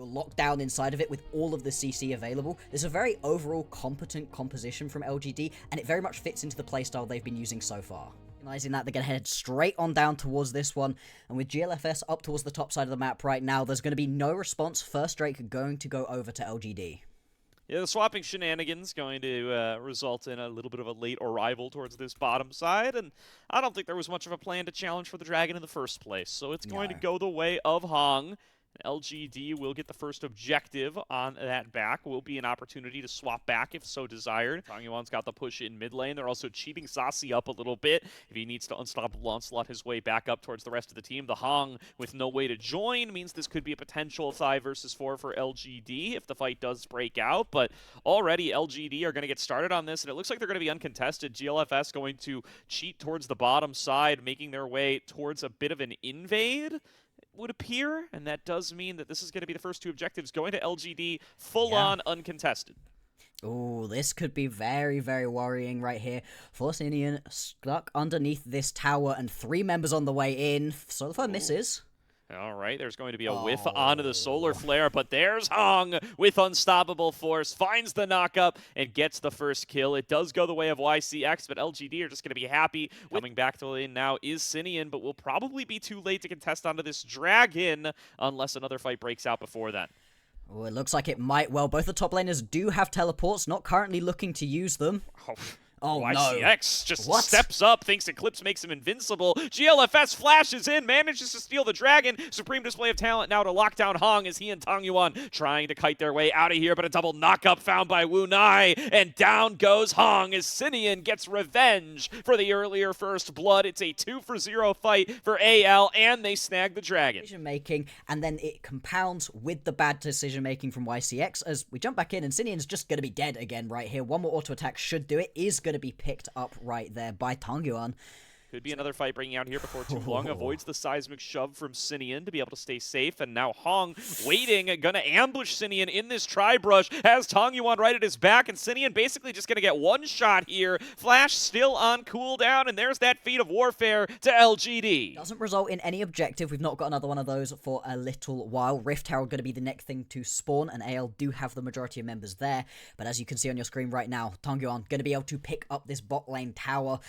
You're locked down inside of it with all of the CC available. There's a very overall competent composition from LGD, and it very much fits into the playstyle they've been using so far. Recognizing that, they're going to head straight on down towards this one, and with GLFS up towards the top side of the map right now, there's going to be no response. First Drake going to go over to LGD. Yeah, the swapping shenanigans going to result in a little bit of a late arrival towards this bottom side, and I don't think there was much of a plan to challenge for the Dragon in the first place, so it's going to go the way of Hong. LGD will get the first objective on that back. Will be an opportunity to swap back if so desired. Tangyuan's got the push in mid lane. They're also cheating Sassy up a little bit if he needs to unstoppable onslaught his way back up towards the rest of the team. The Hong with no way to join means this could be a potential 5 versus 4 for LGD if the fight does break out. But already LGD are going to get started on this, and it looks like they're going to be uncontested. GLFS going to cheat towards the bottom side, making their way towards a bit of an invade, would appear, and that does mean that this is going to be the first 2 objectives going to LGD full-on uncontested. Oh, this could be very, very worrying right here. Force Indian stuck underneath this tower and 3 members on the way in. Solar misses. All right, there's going to be a whiff onto the solar flare, but there's Hong with unstoppable force, finds the knockup, and gets the first kill. It does go the way of YCX, but LGD are just going to be happy. Coming back to the lane now is Sinian, but will probably be too late to contest onto this Dragon unless another fight breaks out before then. Oh, it looks like it might well. Both the top laners do have teleports, not currently looking to use them. Oh, YCX no. just steps up, thinks Eclipse makes him invincible. GLFS flashes in, manages to steal the Dragon. Supreme display of talent now to lock down Hong as he and Tangyuan trying to kite their way out of here, but a double knockup found by Wu Nai, and down goes Hong as Sinian gets revenge for the earlier first blood. It's a 2-for-0 fight for AL, and they snag the Dragon. Decision-making, and then it compounds with the bad decision-making from YCX as we jump back in, and Sinian's just going to be dead again right here. One more auto-attack should do it. Is going to be picked up right there by Tangyuan. Could be another fight bringing out here before too long. Avoids the seismic shove from Sinian to be able to stay safe. And now Hong waiting, going to ambush Sinian in this tri-brush. Has Tangyuan right at his back. And Sinian basically just going to get one shot here. Flash still on cooldown. And there's that feat of warfare to LGD. Doesn't result in any objective. We've not got another one of those for a little while. Rift Herald going to be the next thing to spawn. And AL do have the majority of members there. But as you can see on your screen right now, Tangyuan going to be able to pick up this bot lane tower.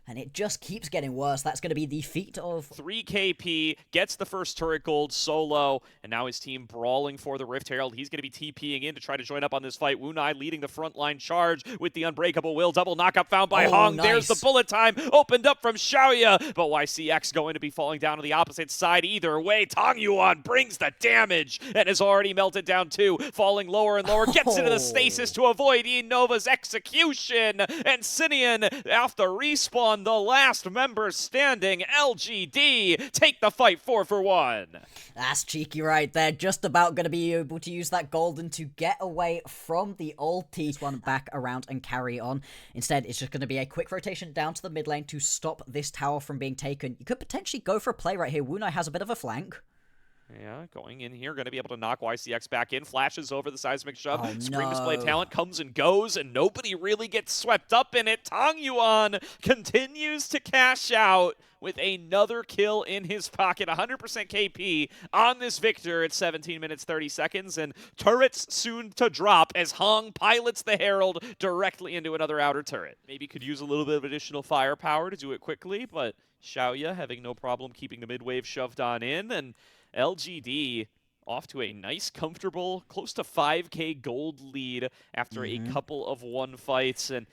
And it just keeps getting worse. That's going to be the feat of 3 KP, gets the first turret gold solo, and now his team brawling for the Rift Herald. He's going to be TPing in to try to join up on this fight. Wu Nai leading the frontline charge with the Unbreakable Will. Double knockup found by Hong. Nice. There's the bullet time opened up from Xiaoya, but YCX going to be falling down to the opposite side either way. Tangyuan brings the damage and has already melted down 2, falling lower and lower. Gets into the stasis to avoid Nova's execution, and Sinian after respawn, the last member standing. LGD take the fight 4-for-1. That's cheeky right there. Just about going to be able to use that golden to get away from the ulti. One back around and carry on. Instead, it's just going to be a quick rotation down to the mid lane to stop this tower from being taken. You could potentially go for a play right here. Wu Nai has a bit of a flank. Yeah, going in here, going to be able to knock YCX back in. Flashes over the seismic shove. Supreme display talent comes and goes, and nobody really gets swept up in it. Tangyuan continues to cash out with another kill in his pocket. 100% KP on this Victor at 17 minutes 30 seconds, and turrets soon to drop as Hong pilots the Herald directly into another outer turret. Maybe could use a little bit of additional firepower to do it quickly, but Xiaoya having no problem keeping the mid-wave shoved on in, and LGD off to a nice, comfortable, close to 5k gold lead after a couple of 1 fights. And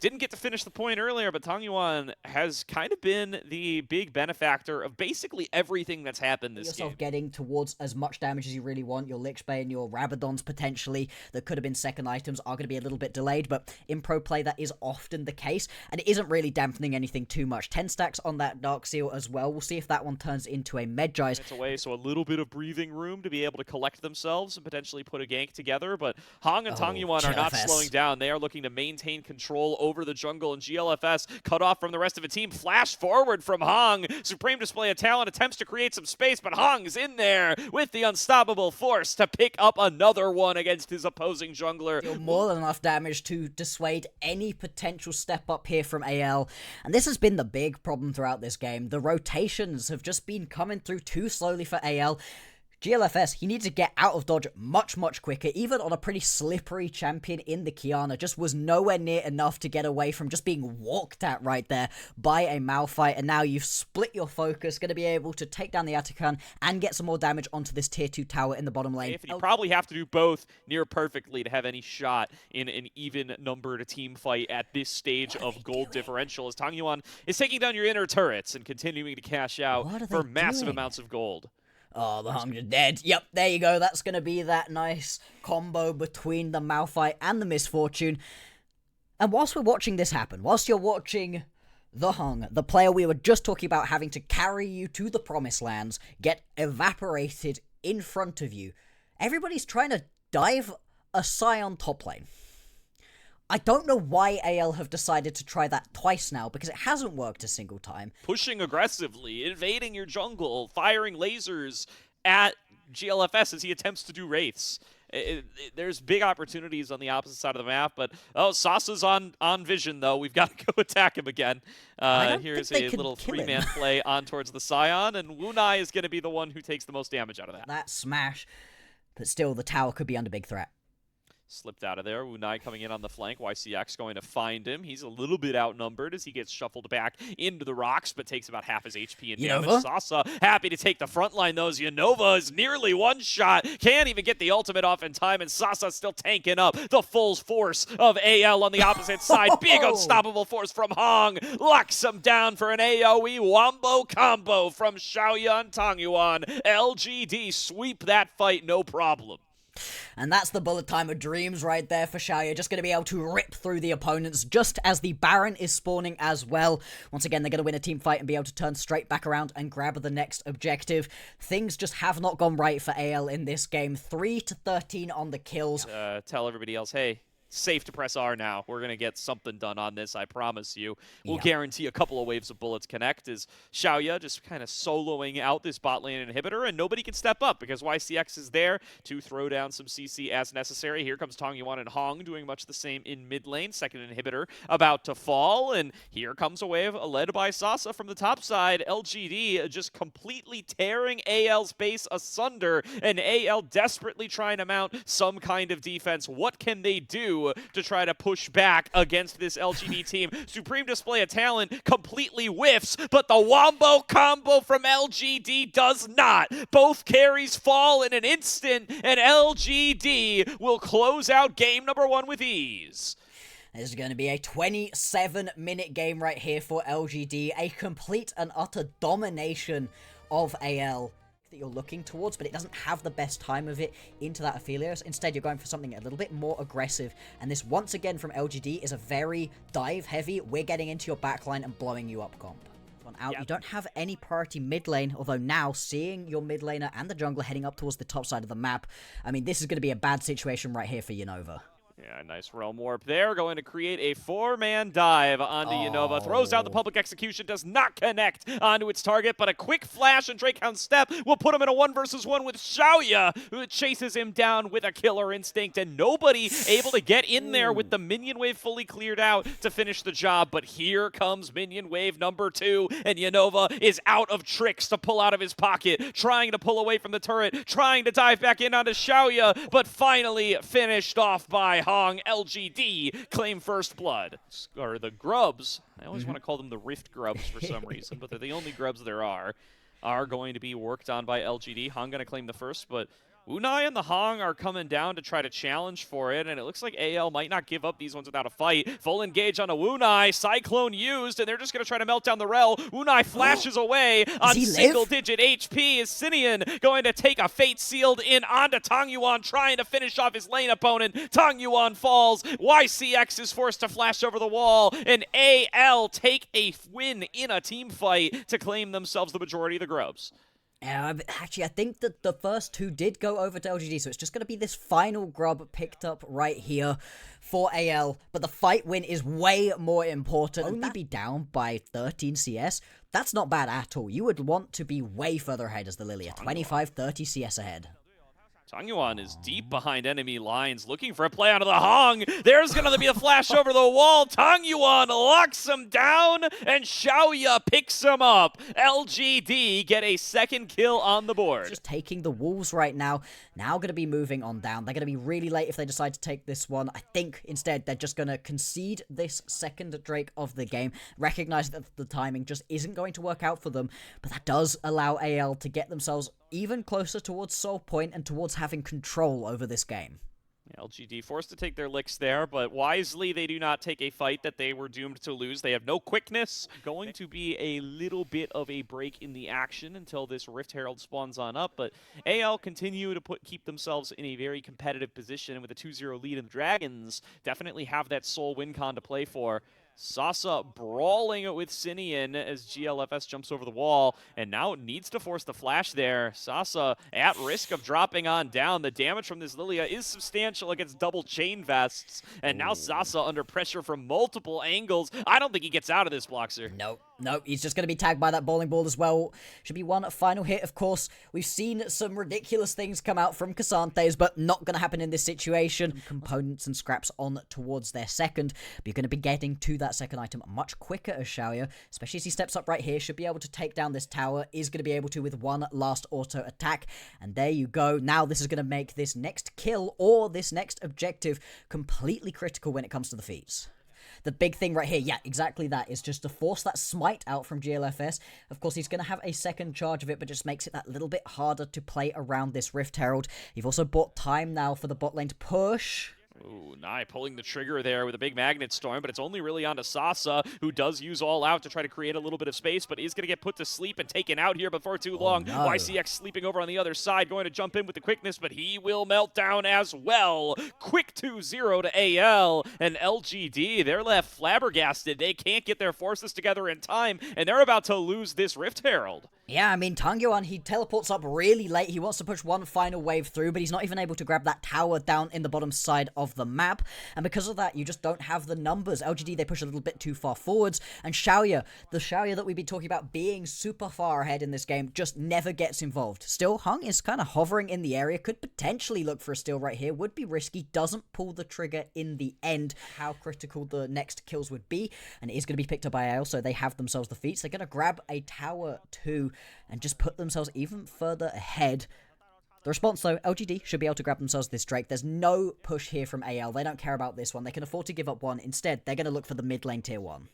didn't get to finish the point earlier, but Tangyuan has kind of been the big benefactor of basically everything that's happened this game. Getting towards as much damage as you really want. Your Lich Bane and your Rabadons potentially that could have been second items are going to be a little bit delayed, but in pro play that is often the case, and it isn't really dampening anything too much. 10 stacks on that Dark Seal as well. We'll see if that one turns into a Medjai's. It's away, so a little bit of breathing room to be able to collect themselves and potentially put a gank together, but Hong and Tangyuan are not slowing down. They are looking to maintain control over the jungle, and GLFS cut off from the rest of the team. Flash forward from Hong. Supreme display of talent attempts to create some space, but Hong's in there with the unstoppable force to pick up another one against his opposing jungler. More than enough damage to dissuade any potential step up here from AL, and this has been the big problem throughout this game. The rotations have just been coming through too slowly for AL. GLFS, he needed to get out of dodge much, much quicker. Even on a pretty slippery champion in the Kiana, just was nowhere near enough to get away from just being walked at right there by a Malphite. And now you've split your focus, going to be able to take down the Atakan and get some more damage onto this tier 2 tower in the bottom lane. You probably have to do both near perfectly to have any shot in an even-numbered team fight at this stage of gold differential, as Tang Yuan is taking down your inner turrets and continuing to cash out for massive amounts of gold. Oh, the Hung's dead. Yep, there you go. That's going to be that nice combo between the Malphite and the Misfortune. And whilst we're watching this happen, whilst you're watching the Hung, the player we were just talking about having to carry you to the Promised Lands, get evaporated in front of you, everybody's trying to dive a Scion top lane. I don't know why AL have decided to try that twice now, because it hasn't worked a single time. Pushing aggressively, invading your jungle, firing lasers at GLFS as he attempts to do wraiths. There's big opportunities on the opposite side of the map, but Sasa's on vision, though. We've got to go attack him again. Here's a little three-man play on towards the Scion, and Wunai is going to be the one who takes the most damage out of that. That smash, but still the tower could be under big threat. Slipped out of there. Wunai coming in on the flank. YCX going to find him. He's a little bit outnumbered as he gets shuffled back into the rocks, but takes about half his HP and damage. Sasa happy to take the front line, though. Unova is nearly one shot. Can't even get the ultimate off in time, and Sasa still tanking up the full force of AL on the opposite side. Big unstoppable force from Hong. Locks him down for an AoE wombo combo from Xiaoya and Tang Yuan. LGD sweep that fight, no problem. And that's the bullet time of dreams right there for Xiaoya, just going to be able to rip through the opponents just as the Baron is spawning as well. Once again, they're going to win a team fight and be able to turn straight back around and grab the next objective. Things just have not gone right for AL in this game. 3-13 on the kills. Tell everybody else, hey, safe to press R now. We're going to get something done on this, I promise you. We'll guarantee a couple of waves of bullets connect as Xiaoya just kind of soloing out this bot lane inhibitor, and nobody can step up because YCX is there to throw down some CC as necessary. Here comes Tang Yuan and Hong doing much the same in mid lane. Second inhibitor about to fall, and here comes a wave led by Sasa from the top side. LGD just completely tearing AL's base asunder, and AL desperately trying to mount some kind of defense. What can they do to try to push back against this LGD team? Supreme display of talent completely whiffs, but the wombo combo from LGD does not. Both carries fall in an instant, and LGD will close out game number 1 with ease. This is going to be a 27-minute game right here for LGD. A complete and utter domination of AL that you're looking towards, but it doesn't have the best time of it into that Aphelios. Instead, you're going for something a little bit more aggressive, and this, once again, from LGD is a very dive-heavy, we're getting into your backline and blowing you up comp. Out, you don't have any priority mid lane, although now seeing your mid laner and the jungler heading up towards the top side of the map, I mean, this is going to be a bad situation right here for Unova. Yeah, nice realm warp there. Going to create a 4-man dive onto Unova. Throws down the public execution. Does not connect onto its target, but a quick flash and Drakehound step will put him in a 1-versus-1 with Xiaoya, who chases him down with a killer instinct, and nobody able to get in there with the minion wave fully cleared out to finish the job. But here comes minion wave number 2, and Unova is out of tricks to pull out of his pocket, trying to pull away from the turret, trying to dive back in onto Xiaoya, but finally finished off by Hong. LGD claim first blood. Or the Grubs. I always want to call them the Rift Grubs for some reason, but they're the only Grubs there are going to be worked on by LGD. Hong going to claim the first, but Wunai and the Hong are coming down to try to challenge for it, and it looks like AL might not give up these ones without a fight. Full engage on a Wunai. Cyclone used, and they're just going to try to melt down the Rel. Wunai flashes away on single-digit HP. Is Sinian going to take a Fate Sealed in onto Tang Yuan, trying to finish off his lane opponent. Tang Yuan falls. YCX is forced to flash over the wall, and AL take a win in a team fight to claim themselves the majority of the Grubs. Actually, I think that the first 2 did go over to LGD, so it's just going to be this final grub picked up right here for AL, but the fight win is way more important. Only be down by 13 CS, that's not bad at all. You would want to be way further ahead as the Lilia, 25-30 CS ahead. Tangyuan is deep behind enemy lines, looking for a play onto the Hong. There's going to be a flash over the wall. Tangyuan locks him down, and Xiaoya picks him up. LGD get a second kill on the board. Just taking the Wolves right now. Now going to be moving on down. They're going to be really late if they decide to take this one. I think instead they're just going to concede this second Drake of the game. Recognize that the timing just isn't going to work out for them, but that does allow AL to get themselves even closer towards Soul Point and towards having control over this game. LGD forced to take their licks there, but wisely they do not take a fight that they were doomed to lose. They have no quickness. Going to be a little bit of a break in the action until this Rift Herald spawns on up, but AL continue to keep themselves in a very competitive position, and with a 2-0 lead in the Dragons, definitely have that Soul win con to play for. Sasa brawling with Sinian as GLFS jumps over the wall, and now needs to force the flash there. Sasa at risk of dropping on down. The damage from this Lilia is substantial against double chain vests, and now Sasa under pressure from multiple angles. I don't think he gets out of this, Bloxer. Nope, he's just going to be tagged by that bowling ball as well. Should be one final hit, of course. We've seen some ridiculous things come out from Casantes, but not going to happen in this situation. Components and scraps on towards their second, but you're going to be getting to that second item much quicker as Xiaoya, especially as he steps up right here, should be able to take down this tower, is going to be able to with one last auto attack, and there you go. Now this is going to make this next kill or this next objective completely critical when it comes to the feats. The big thing right here, yeah, exactly that, is just to force that smite out from GLFS. Of course, he's going to have a second charge of it, but just makes it that little bit harder to play around this Rift Herald. You've also bought time now for the bot lane to push. Ooh, Nai pulling the trigger there with a big Magnet Storm, but it's only really onto Sasa, who does use All Out to try to create a little bit of space, but is going to get put to sleep and taken out here before too long. No. YCX sleeping over on the other side, going to jump in with the quickness, but he will melt down as well. Quick 2-0 to AL, and LGD, they're left flabbergasted. They can't get their forces together in time, and they're about to lose this Rift Herald. Yeah, I mean, Tangyuan, he teleports up really late. He wants to push one final wave through, but he's not even able to grab that tower down in the bottom side of the map. And because of that, you just don't have the numbers. LGD, they push a little bit too far forwards. And Xiaoya, the Xiaoya that we've been talking about being super far ahead in this game, just never gets involved. Still, Hung is kind of hovering in the area. Could potentially look for a steal right here. Would be risky. Doesn't pull the trigger in the end. How critical the next kills would be. And it is going to be picked up by AL, so they have themselves the feats. They're going to grab a tower too and just put themselves even further ahead. The response, though, LGD should be able to grab themselves this Drake. There's no push here from AL. They don't care about this one. They can afford to give up one. Instead, they're going to look for the mid lane tier 1.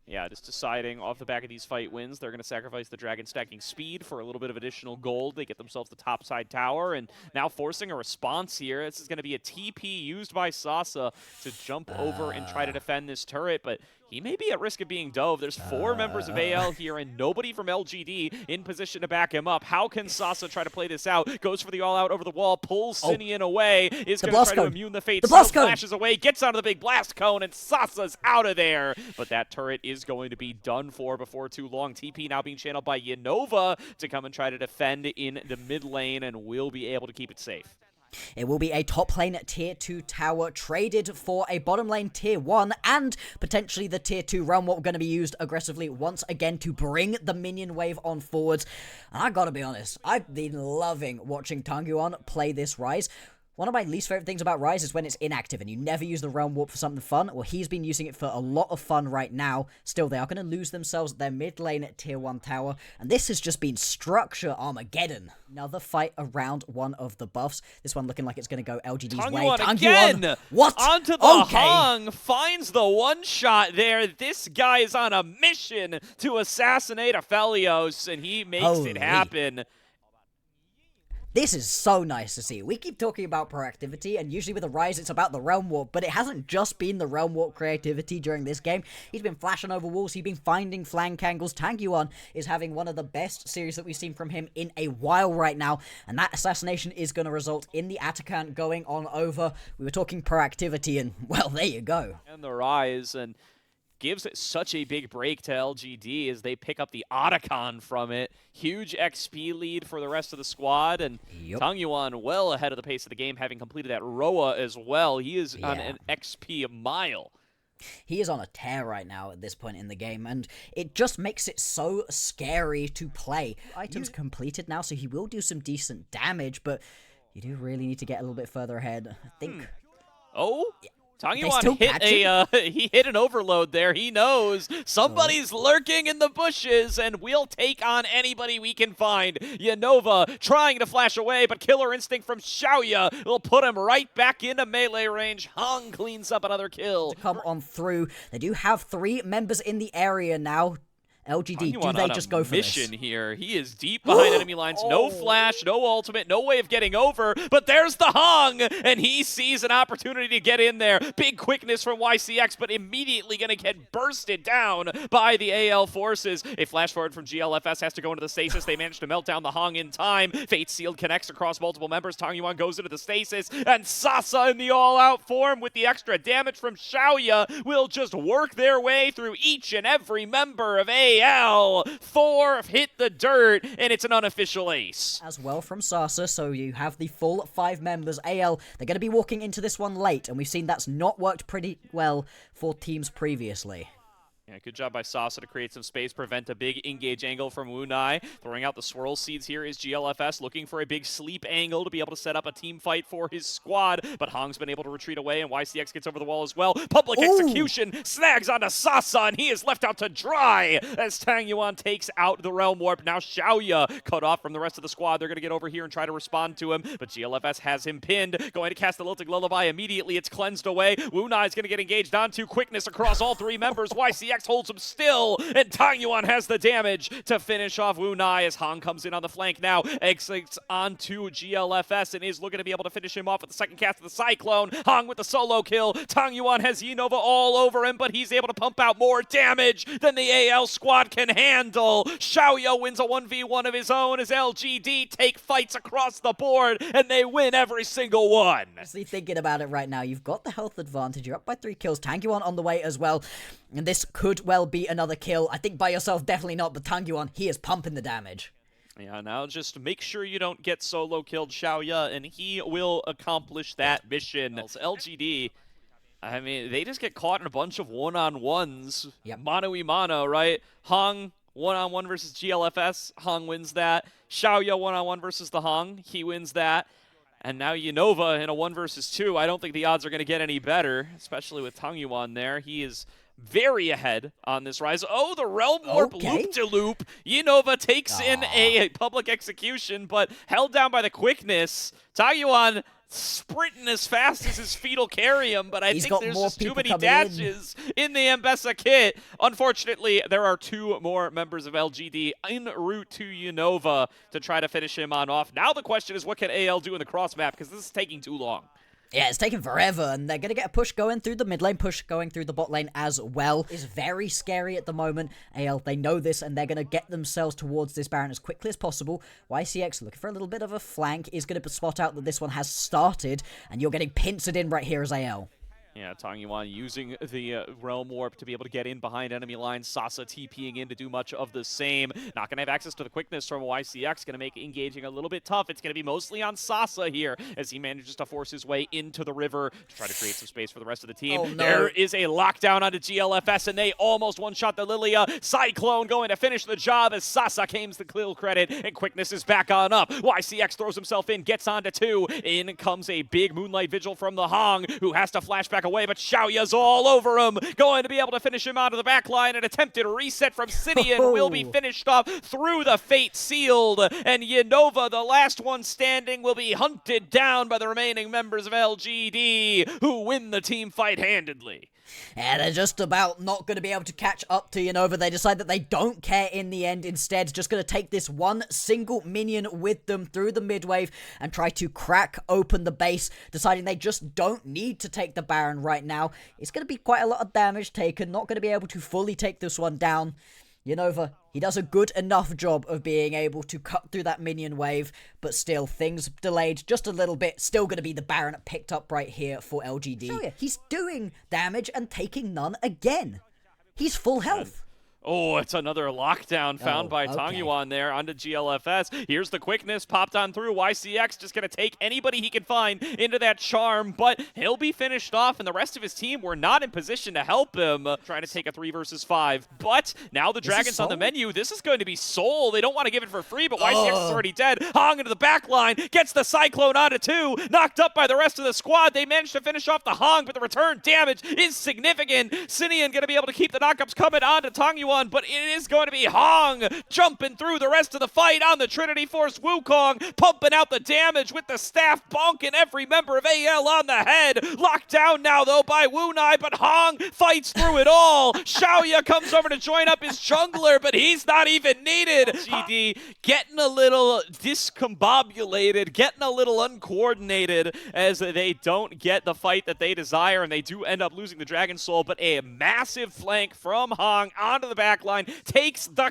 Yeah, just deciding off the back of these fight wins, they're going to sacrifice the Dragon stacking speed for a little bit of additional gold. They get themselves the topside tower, and now forcing a response here. This is going to be a TP used by Sasa to jump over and try to defend this turret, but he may be at risk of being dove. There's 4 members of AL here and nobody from LGD in position to back him up. How can Sasa try to play this out? Goes for the all-out over the wall, pulls Sinian away, is going to try to immune the fate. Flashes away, gets onto the big blast cone, and Sasa's out of there. But that turret is going to be done for before too long. TP now being channeled by Yanova to come and try to defend in the mid lane, and will be able to keep it safe. It will be a top lane tier 2 tower traded for a bottom lane tier 1 and potentially the tier 2 realm, what we're going to be used aggressively once again to bring the minion wave on forwards. And I gotta be honest, I've been loving watching Tangyuan play this Rise. One of my least favorite things about Rise is when it's inactive and you never use the Realm Warp for something fun. Well, he's been using it for a lot of fun right now. Still, they are going to lose themselves their mid lane at tier 1 tower. And this has just been structure Armageddon. Another fight around one of the buffs. This one looking like it's going to go LGD's way. Again! What? Onto the Hong, finds the one shot there. This guy is on a mission to assassinate Aphelios, and he makes it happen. This is so nice to see. We keep talking about proactivity, and usually with the Rise, it's about the Realm Warp, but it hasn't just been the Realm Warp creativity during this game. He's been flashing over walls, he's been finding flank angles. Tangyuan is having one of the best series that we've seen from him in a while right now, and that assassination is going to result in the Atacant going on over. We were talking proactivity, and, well, there you go. And the Rise, and gives it such a big break to LGD as they pick up the Otacon from it. Huge XP lead for the rest of the squad, and Tangyuan well ahead of the pace of the game, having completed that Roa as well. He is on an XP mile. He is on a tear right now at this point in the game, and it just makes it so scary to play. Items completed now, so he will do some decent damage, but You do really need to get a little bit further ahead. I think... Oh? They Tangyuan still hit catch him? he hit an overload there. He knows somebody's lurking in the bushes, and we'll take on anybody we can find. Unova trying to flash away, but Killer Instinct from Xiaoya will put him right back into melee range. Hung cleans up another kill. To come on through. They do have 3 members in the area now. LGD, do Tangyuan they on just a go for mission this? here. He is deep behind enemy lines. No flash, no ultimate, no way of getting over. But there's the Hung, and he sees an opportunity to get in there. Big quickness from YCX, but immediately going to get bursted down by the AL forces. A flash forward from GLFS has to go into the stasis. They manage to melt down the Hung in time. Fate Sealed connects across multiple members. Tangyuan goes into the stasis, and Sasa in the all-out form with the extra damage from Xiaoya will just work their way through each and every member of AL. 4 hit the dirt, and it's an unofficial ace. As well from Sasa, so you have the full 5 members. AL, they're going to be walking into this one late, and we've seen that's not worked pretty well for teams previously. Yeah, good job by Sasa to create some space, prevent a big engage angle from Wunai. Throwing out the swirl seeds here is GLFS, looking for a big sleep angle to be able to set up a team fight for his squad. But Hong's been able to retreat away, and YCX gets over the wall as well. Public execution snags onto Sasa, and he is left out to dry as Tangyuan takes out the Realm Warp. Now Xiaoya cut off from the rest of the squad. They're going to get over here and try to respond to him, but GLFS has him pinned. Going to cast the Lilting Lullaby immediately. It's cleansed away. Wunai is going to get engaged onto. Quickness across all 3 members. YCX holds him still, and Tangyuan has the damage to finish off Wunai as Hong comes in on the flank now, exits onto GLFS and is looking to be able to finish him off with the second cast of the Cyclone. Hong with the solo kill. Tangyuan has Unova all over him, but he's able to pump out more damage than the AL squad can handle. Xiaoya wins a 1v1 of his own as LGD take fights across the board, and they win every single one. Honestly, thinking about it right now, you've got the health advantage. You're up by 3 kills. Tangyuan on the way as well. And this could well be another kill. I think by yourself, definitely not, but Tangyuan, he is pumping the damage. Yeah, now just make sure you don't get solo killed Xiaoya, and he will accomplish that mission. LGD, I mean, they just get caught in a bunch of one-on-ones. Yep. Mano-y-mano, right? Hong, one-on-one versus GLFS. Hong wins that. Xiaoya, one-on-one versus the Hong. He wins that. And now Unova in a 1 versus 2. I don't think the odds are going to get any better, especially with Tangyuan there. He is very ahead on this rise. Oh, the Realm Warp loop-de-loop. Unova takes in a public execution, but held down by the quickness. Tangyuan sprinting as fast as his feet will carry him, but I think there's just too many dashes in the Mbessa kit. Unfortunately, there are 2 more members of LGD en route to Unova to try to finish him on off. Now the question is, what can AL do in the cross map, because this is taking too long. Yeah, it's taking forever, and they're going to get a push going through the mid lane, push going through the bot lane as well. It's very scary at the moment. AL, they know this, and they're going to get themselves towards this Baron as quickly as possible. YCX, looking for a little bit of a flank, is going to spot out that this one has started, and you're getting pincered in right here as AL. Yeah, Tangyuan using the Realm Warp to be able to get in behind enemy lines. Sasa TPing in to do much of the same. Not going to have access to the quickness from YCX. Going to make engaging a little bit tough. It's going to be mostly on Sasa here as he manages to force his way into the river to try to create some space for the rest of the team. Oh, no. There is a lockdown onto GLFS, and they almost one-shot the Lilia. Cyclone going to finish the job as Sasa claims the kill credit, and quickness is back on up. YCX throws himself in, gets onto 2. In comes a big Moonlight Vigil from the Hong, who has to flash back away, but Xiaoya's all over him, going to be able to finish him out of the back line. An attempted reset from Sidian will be finished off through the Fate Sealed, and Unova, the last one standing, will be hunted down by the remaining members of LGD, who win the team fight handedly. And they're just about not going to be able to catch up to Unova. They decide that they don't care in the end. Instead, just going to take this one single minion with them through the mid-wave and try to crack open the base, deciding they just don't need to take the Baron right now. It's going to be quite a lot of damage taken, not going to be able to fully take this one down. Unova, he does a good enough job of being able to cut through that minion wave, but still, things delayed just a little bit. Still going to be the Baron picked up right here for LGD. So yeah, he's doing damage and taking none again. He's full health. Oh, it's another lockdown found by Tang Yuan there onto GLFS. Here's the quickness, popped on through. YCX just going to take anybody he can find into that charm, but he'll be finished off, and the rest of his team were not in position to help him. Trying to take a 3 versus 5, but now the Dragon's on the menu. This is going to be Soul. They don't want to give it for free, but YCX is already dead. Hong into the back line, gets the Cyclone onto 2, knocked up by the rest of the squad. They managed to finish off the Hong, but the return damage is significant. Sinian going to be able to keep the knockups coming onto Tang Yuan, but it is going to be Hong jumping through the rest of the fight on the Trinity Force Wukong, pumping out the damage with the staff, bonking every member of AL on the head. Locked down now, though, by Wunai, but Hong fights through it all. Xiaoya comes over to join up his jungler, but he's not even needed. LGD getting a little discombobulated, getting a little uncoordinated as they don't get the fight that they desire, and they do end up losing the Dragon Soul, but a massive flank from Hong onto the back line takes the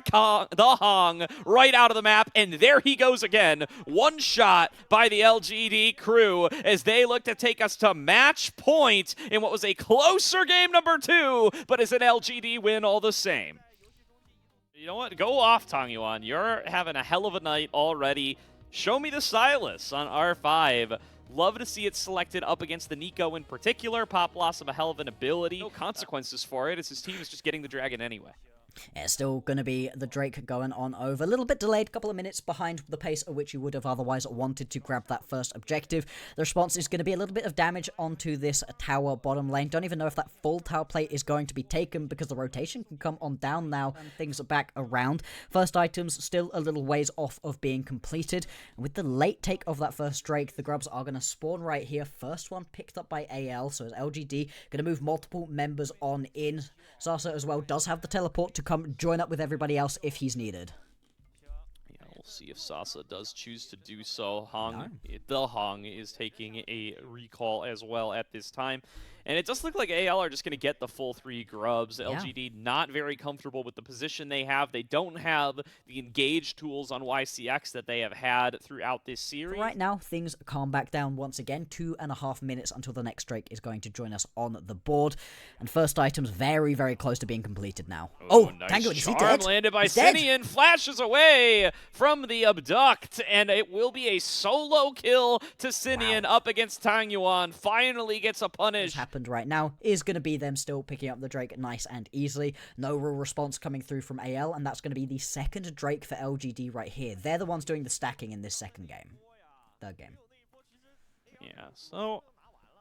Hong right out of the map, and there he goes again. One shot by the LGD crew as they look to take us to match point in what was a closer game number 2, but is an LGD win all the same. You know what? Go off, Tang Yuan. You're having a hell of a night already. Show me the Silas on R5. Love to see it selected up against the Nico in particular. Pop Blossom, a hell of an ability. No consequences for it, as his team is just getting the Dragon anyway. It's still going to be the Drake going on over. A little bit delayed, a couple of minutes behind the pace at which you would have otherwise wanted to grab that first objective. The response is going to be a little bit of damage onto this tower bottom lane. Don't even know if that full tower plate is going to be taken because the rotation can come on down now and things are back around. First items still a little ways off of being completed. And with the late take of that first Drake, the grubs are going to spawn right here. First one picked up by AL, so as LGD going to move multiple members on in. Sasa as well does have the teleport to come join up with everybody else if he's needed. Yeah, we'll see if Sasa does choose to do so. The Hong is taking a recall as well at this time. And it does look like AL are just going to get the full 3 grubs. Yeah. LGD not very comfortable with the position they have. They don't have the engage tools on YCX that they have had throughout this series. Right now, things calm back down once again. 2.5 minutes until the next Drake is going to join us on the board. And first items very, very close to being completed now. Oh, nice Tango, is he dead? Landed by Sinian, flashes away from the abduct, and it will be a solo kill to Sinian up against Tang Yuan. Finally gets a punish. Right now is going to be them still picking up the Drake nice and easily. No real response coming through from AL, and that's going to be the second Drake for LGD right here. They're the ones doing the stacking in this third game. Yeah, so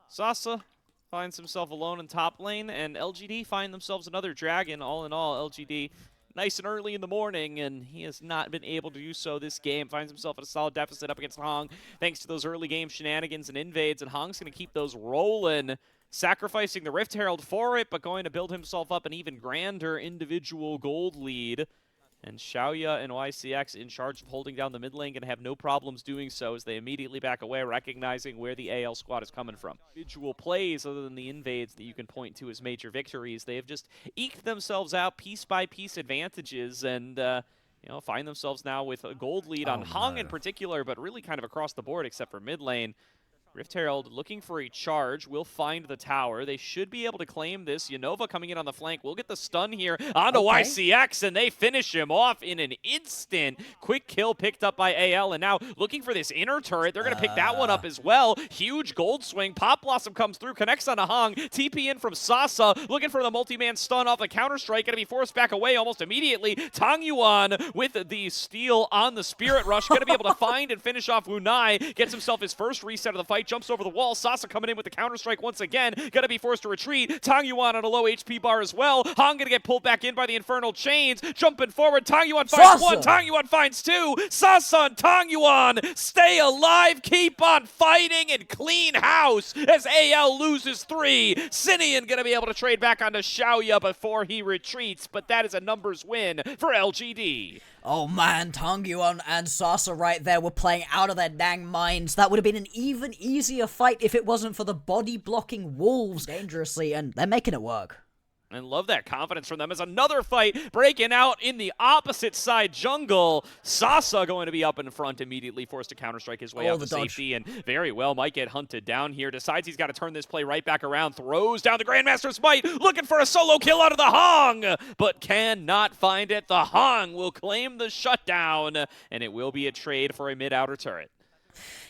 Sasa finds himself alone in top lane, and LGD find themselves another Dragon. All in all, LGD nice and early in the morning, and he has not been able to do so this game. Finds himself at a solid deficit up against Hong, thanks to those early game shenanigans and invades, and Hong's going to keep those rolling, sacrificing the Rift Herald for it, but going to build himself up an even grander individual gold lead. And Xiaoya and YCX in charge of holding down the mid lane, going to have no problems doing so as they immediately back away, recognizing where the AL squad is coming from. Individual plays, other than the invades that you can point to as major victories, they have just eked themselves out piece by piece advantages, and find themselves now with a gold lead on Hong in particular, but really kind of across the board except for mid lane. Rift Herald looking for a charge, will find the tower. They should be able to claim this. Unova coming in on the flank will get the stun here onto YCX, and they finish him off in an instant. Quick kill picked up by AL, and now looking for this inner turret. They're going to pick that one up as well. Huge gold swing. Pop Blossom comes through, connects on a Hong. TP in from Sasa, looking for the multi-man stun off the counter-strike. Going to be forced back away almost immediately. Tang Yuan with the steal on the Spirit Rush. Going to be able to find and finish off Wunai. Gets himself his first reset of the fight. Jumps over the wall. Sasa coming in with the counter-strike once again. Gonna be forced to retreat. Tang Yuan on a low HP bar as well. Hong gonna get pulled back in by the Infernal Chains. Jumping forward. Tang Yuan finds one. Tang Yuan finds two. Sasa and Tang Yuan stay alive. Keep on fighting and clean house as AL loses 3. Sinian gonna be able to trade back onto Xiaoya before he retreats, but that is a numbers win for LGD. Oh man, Tang Yuan and Sasa right there were playing out of their dang minds. That would have been an even easier fight if it wasn't for the body blocking wolves dangerously, and they're making it work. And love that confidence from them as another fight breaking out in the opposite side jungle. Sasa going to be up in front immediately, forced to counter-strike his way out to safety, and very well might get hunted down here. Decides he's got to turn this play right back around, throws down the Grandmaster's Might, looking for a solo kill out of the Hong, but cannot find it. The Hong will claim the shutdown, and it will be a trade for a mid-outer turret.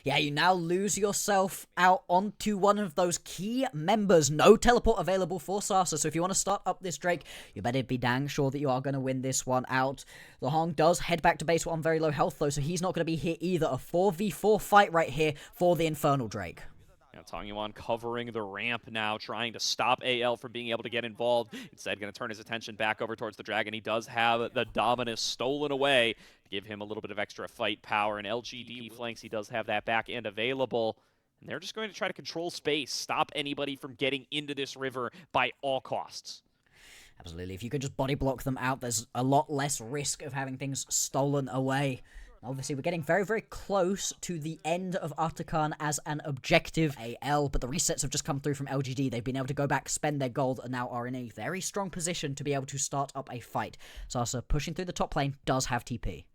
Yeah, you now lose yourself out onto one of those key members. No teleport available for Sasa, so if you want to start up this Drake, you better be dang sure that you are going to win this one out. The Hong does head back to base on very low health, though, so he's not going to be here either. A 4v4 fight right here for the Infernal Drake. TongYuan covering the ramp now, trying to stop AL from being able to get involved. Instead, going to turn his attention back over towards the Dragon. He does have the Dominus stolen away to give him a little bit of extra fight power. And LGD flanks, he does have that back end available. And they're just going to try to control space, stop anybody from getting into this river by all costs. Absolutely. If you could just body block them out, there's a lot less risk of having things stolen away. Obviously, we're getting very, very close to the end of Artakan as an objective AL, but the resets have just come through from LGD. They've been able to go back, spend their gold, and now are in a very strong position to be able to start up a fight. Sasa, pushing through the top lane, does have TP.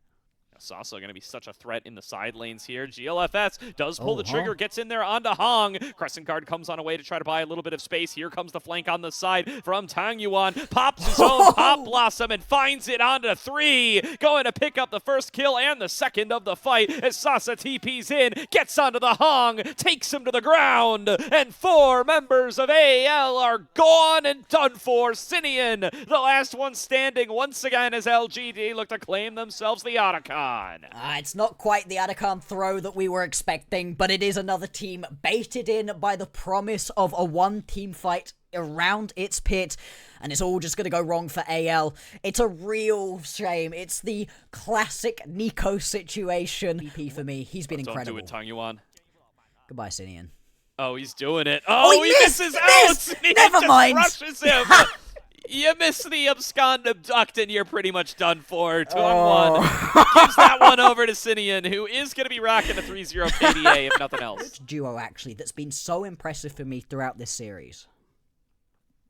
Sasa going to be such a threat in the side lanes here. GLFS does pull the trigger, gets in there onto Hong. Crescent Guard comes on a way to try to buy a little bit of space. Here comes the flank on the side from TongYuan. Pops his own Pop Blossom and finds it onto 3. Going to pick up the first kill and the second of the fight as Sasa TP's in, gets onto the Hong, takes him to the ground, and 4 members of AL are gone and done for. Sinian, the last one standing once again as LGD look to claim themselves the Otacon. It's not quite the Otacon throw that we were expecting, but it is another team baited in by the promise of a one-team fight around its pit, and it's all just going to go wrong for AL. It's a real shame. It's the classic Nico situation. VP for me. He's been incredible. Don't do it, TongYuan. Goodbye, Sinian. Oh, he's doing it. Oh, he misses out! Never mind. Crushes him. You miss the abscond abduct, and you're pretty much done for. 2-on-1 gives that one over to Sinian, who is going to be rocking a 3-0 KDA, if nothing else. Which duo, actually, that's been so impressive for me throughout this series?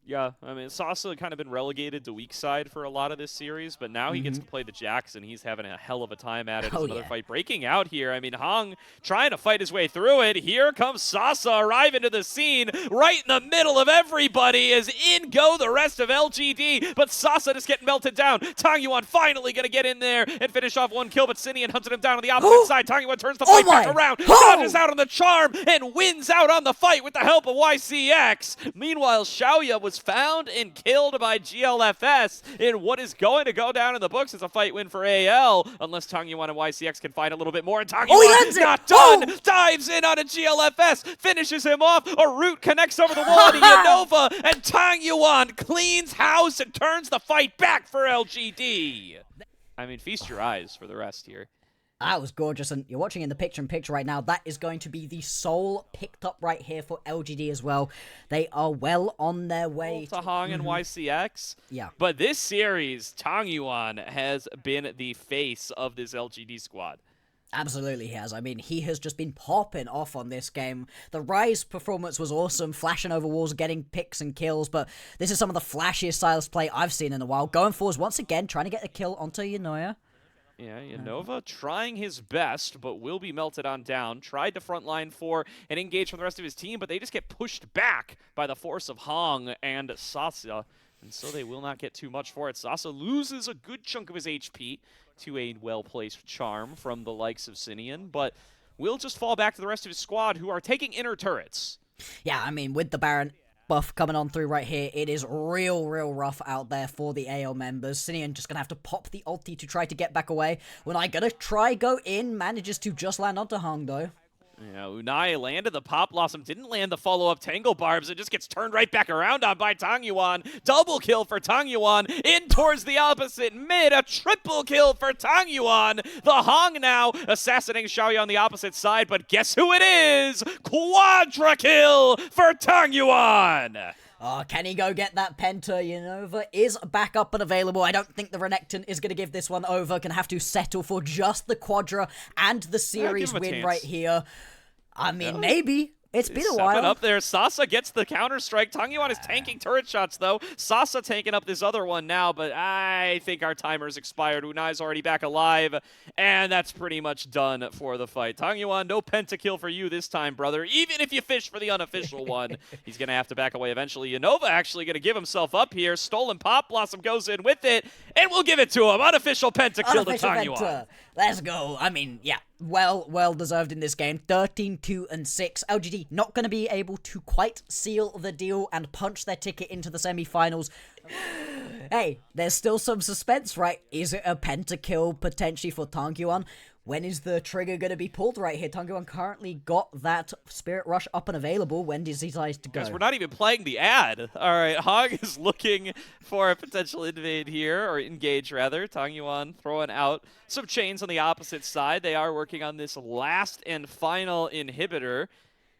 Yeah, I mean, Sasa kind of been relegated to weak side for a lot of this series, but now he gets to play the Jax, and he's having a hell of a time at it. Another fight breaking out here. I mean, Hong trying to fight his way through it. Here comes Sasa arriving to the scene right in the middle of everybody as in go the rest of LGD, but Sasa just getting melted down. TongYuan finally going to get in there and finish off one kill, but Sinian hunted him down on the opposite side. TongYuan turns the fight back around, dodges out on the charm, and wins out on the fight with the help of YCX. Meanwhile, Xiaoya was found and killed by GLFS in what is going to go down in the books as a fight win for AL, unless TongYuan and YCX can find a little bit more. And TongYuan not done! Dives in on a GLFS, finishes him off. A root connects over the wall to Unova, and TongYuan cleans house and turns the fight back for LGD. I mean, feast your eyes for the rest here. That was gorgeous, and you're watching in the picture-in-picture right now. That is going to be the soul picked up right here for LGD as well. They are well on their way to Hong and YCX. Yeah. But this series, TongYuan has been the face of this LGD squad. Absolutely he has. I mean, he has just been popping off on this game. The Rise performance was awesome, flashing over walls, getting picks and kills, but this is some of the flashiest styles play I've seen in a while. Going forwards once again, trying to get a kill onto Unova. Yeah, Unova trying his best, but will be melted on down. Tried to frontline for and engage from the rest of his team, but they just get pushed back by the force of Hong and Sasa, and so they will not get too much for it. Sasa loses a good chunk of his HP to a well-placed charm from the likes of Sinian, but will just fall back to the rest of his squad, who are taking inner turrets. Yeah, I mean, with the Baron buff coming on through right here, it is real rough out there for the AL members. Sinian just gonna have to pop the ulti to try to get back away. When I gonna try go in, manages to just land onto Hong though. Yeah, Unai landed the Pop Blossom, didn't land the follow-up Tangle Barbs. It just gets turned right back around on by TongYuan. Double kill for TongYuan. In towards the opposite mid. A triple kill for TongYuan. The Hong now assassinating Xiaoya on the opposite side, but guess who it is? Quadra kill for TongYuan. Oh, can he go get that Penta? Unova is back up and available. I don't think the Renekton is going to give this one over. Can have to settle for just the Quadra and the series win right here. I mean, maybe. It's been a Stepping while. up there. Sasa gets the counter-strike. Tangyuan is tanking turret shots, though. Sasa taking up this other one now, but I think our timer's expired. Unai's already back alive, and that's pretty much done for the fight. Tangyuan, no pentakill for you this time, brother. Even if you fish for the unofficial one, he's going to have to back away eventually. Unova actually going to give himself up here. Stolen Pop Blossom goes in with it, and we'll give it to him. Unofficial pentakill to Tangyuan. Let's go. I mean, yeah, well deserved in this game. 13-2-6. LGD not going to be able to quite seal the deal and punch their ticket into the semi-finals. Hey, there's still some suspense, right? Is it a pentakill potentially for Tangyuan? When is the trigger going to be pulled right here? Tangyuan currently got that Spirit Rush up and available. When does he decide to go? Guys, we're not even playing the ad. All right, Hog is looking for a potential invade here, or engage rather. Tangyuan throwing out some chains on the opposite side. They are working on this last and final inhibitor.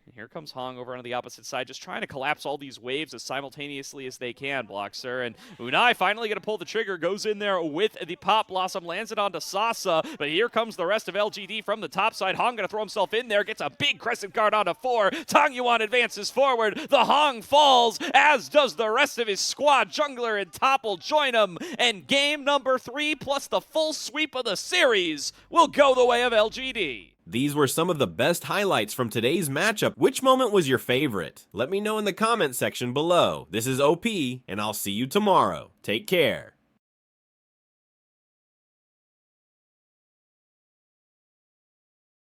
And here comes Hong over on the opposite side, just trying to collapse all these waves as simultaneously as they can, Bloxer. And Unai finally going to pull the trigger, goes in there with the Pop Blossom, lands it onto Sasa. But here comes the rest of LGD from the top side. Hong going to throw himself in there, gets a big Crescent Guard onto 4. Tangyuan advances forward. The Hong falls, as does the rest of his squad. Jungler and Topple join him. And game number 3, plus the full sweep of the series, will go the way of LGD. These were some of the best highlights from today's matchup. Which moment was your favorite? Let me know in the comment section below. This is OP, and I'll see you tomorrow. Take care.